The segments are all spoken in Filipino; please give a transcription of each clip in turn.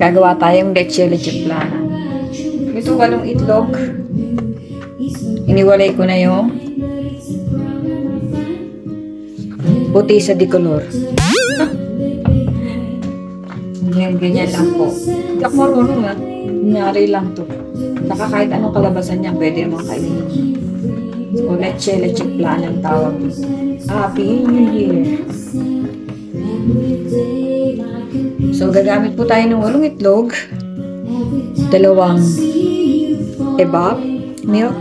Gagawa tayong leche flan. Ito 8 itlog. Iniwalay ko na yung puti sa dikolor. Ganyan lang po. Hindi ako marunong ha. Nangyari lang to. Saka kahit anong kalabasan niya, pwede naman kainin. So, leche flan ang tawag. Happy New Year! So, gagamit po tayo ng 8 itlog, 2 evap milk,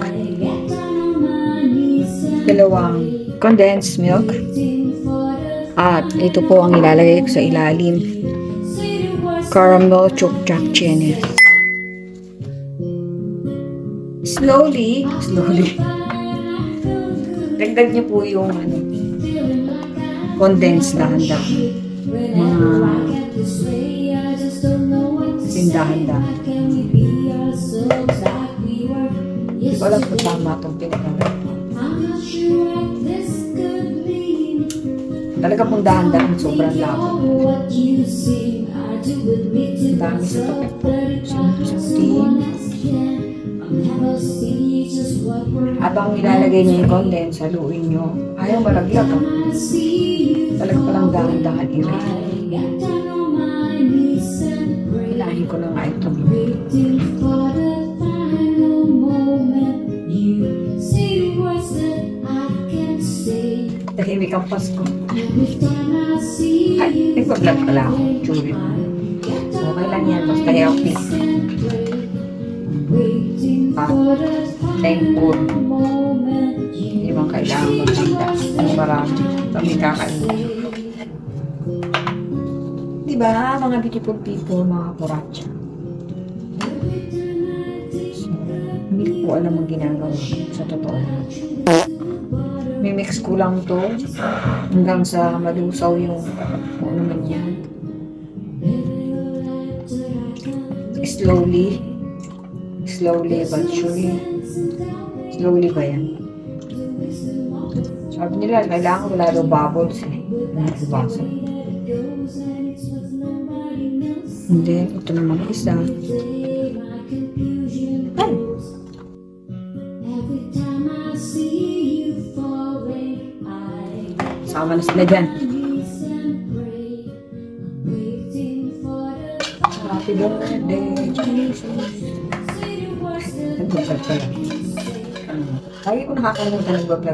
2 condensed milk, at ito po ang ilalagay ko sa ilalim, caramel chocolate chene. Slowly, dagdag niyo po yung condensed dahan-dahan. Dahan-dahan. Hindi ko alam kung tama itong pinagawa. Talaga pong dahan-dahan, sobrang labo. Dami sa tupit po. Habang nilalagay niyo yung condense, haluin niyo. Ayaw malaglag. Talaga palang dahan-dahan ilagay. Ilahin ko na nga ito. Tahimik ang Pasko. Ay, nagpa-vlog pala ako. Churi. Okay lang yan. Basta healthy. Thankful. Hindi bang kailangan maganda. Ang marami. Kami kakain. Diba, mga beautiful people, mga Curacha. So, hindi ko alam ang ginagawa sa totoo. Mimix ko lang to hanggang sa malusaw yung ano man yan. Slowly but surely. Slowly ba yan? Sabi nila, kailangan wala daw bubbles eh. Nagubasa. Hindi, ito naman isa. Ay! Sama na sila dyan. Happy birthday, Jesus. Nag-vlog pala. Lagi ko nakakalimutan nag-vlog.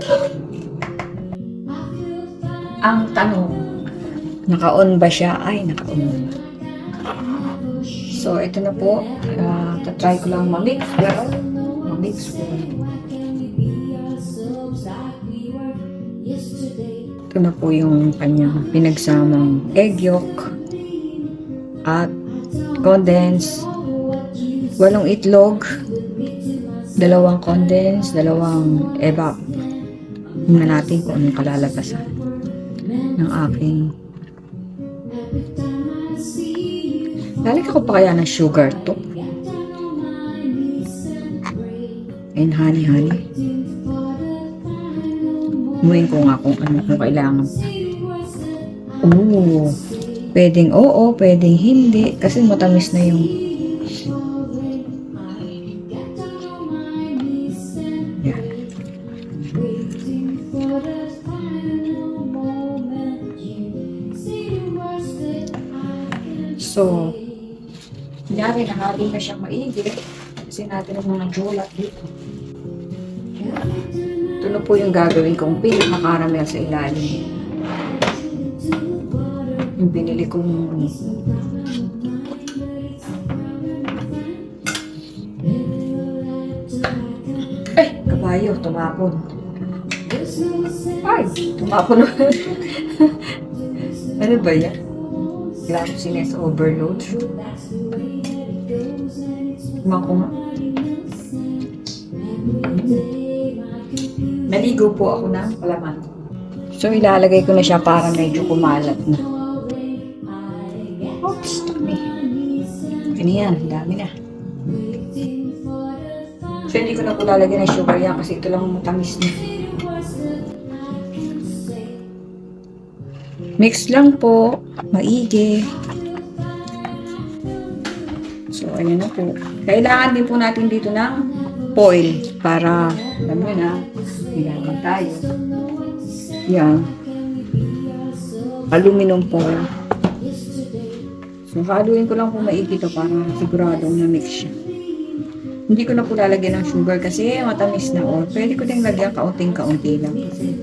Ang tanong, naka-on ba siya? Ay, naka-on. So, ito na po. Tatry ko lang ma-mix. Well, ma-mix ko. Ito na po yung kanyang pinagsamang egg yolk at condensed, 8 itlog, 2 condensed, 2 evap. Tingnan natin kung anong kalalabasan ng aking. Lalagyan ko pa kaya ng sugar to? And honey. Umuhin ko nga kung ano kung kailangan. Pwedeng oo, pwedeng hindi. Kasi matamis na yung yan. So, kunyari, nakahali na siyang maigi. Kasi natin ang mga jolat dito. Ito na po yung gagawin kong pinaka-caramel sa ilalim. Yung binili kong kabayo, tumapon. Ay, tumapon. Ano ba yan? Glycosinase overload. Tingnan ko nga. Naligo po ako ng palaman. So, ilalagay ko na siya para medyo kumalat na. Oops, dami. Ganyan, dami na. So, hindi ko na po lalagyan ng sugar yan kasi ito lang ang matamis niya. Mix lang po. Maigi. So, ayan na po. Kailangan din po natin dito ng foil para, alam mo na, ilagay tayo. Yan. Aluminum foil. So, haluin ko lang po maigi to para siguradong na-mix siya. Hindi ko na po lalagyan ng sugar kasi matamis na o. Pwede ko din lagyan kaunting-kaunti lang kasi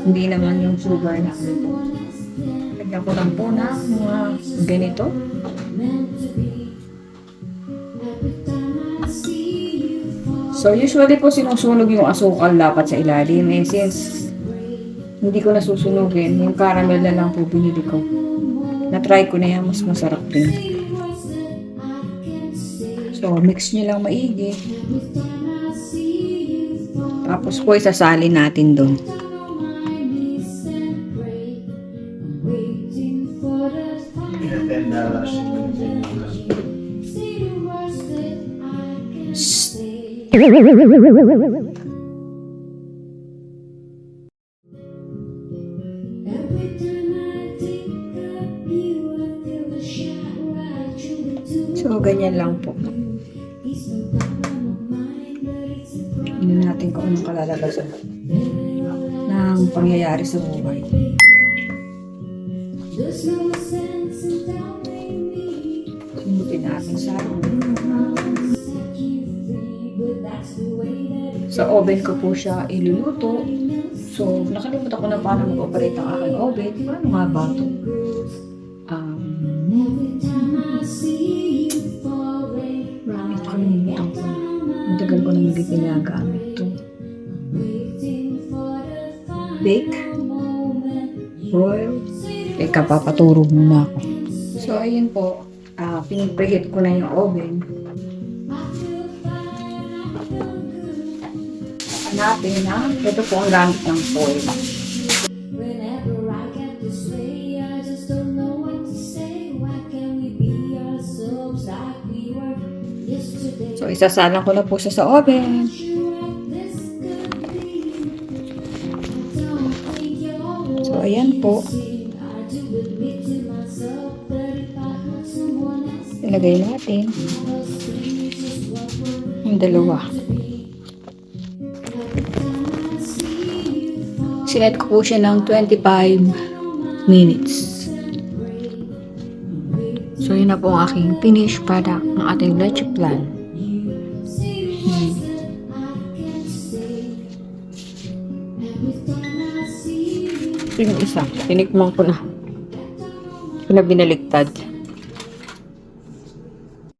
hindi naman yung sugar na ano po. Lagyan ko lang po na mga ganito. So, usually po sinusunog yung asukal dapat sa ilalim. Eh, since hindi ko nasusunugin, yung caramel na lang po binili ko. Na-try ko na yan, mas masarap din. So, mix nyo lang maigi. Tapos po, isasalin natin doon. So, ganyan lang po. Tingnan natin kung anong kalalabasan ng pangyayari sa buhay. Sumutin natin sa oven ko po siya iluluto. So, nakalimutan ko na paano mag-operate ang aking oven. Paano nga ba ito? Nakalimutan ko na. Ang tagal ko na hindi ginagamit ito. Bake. Roll. Teka, papaturo muna ako. So, ayun po. Pinag-preheat ko na yung oven. Hanapin na. Ito po ang gamit ng foil. So, isasalang ko na po siya sa oven. So, ayan po. Ilagay natin yung dalawa. Sinet ko po siya ng 25 minutes. So, yun na po ang aking finished product ng ating Leche Flan. Yung isa, tinikman ko na. Ito na binaliktad.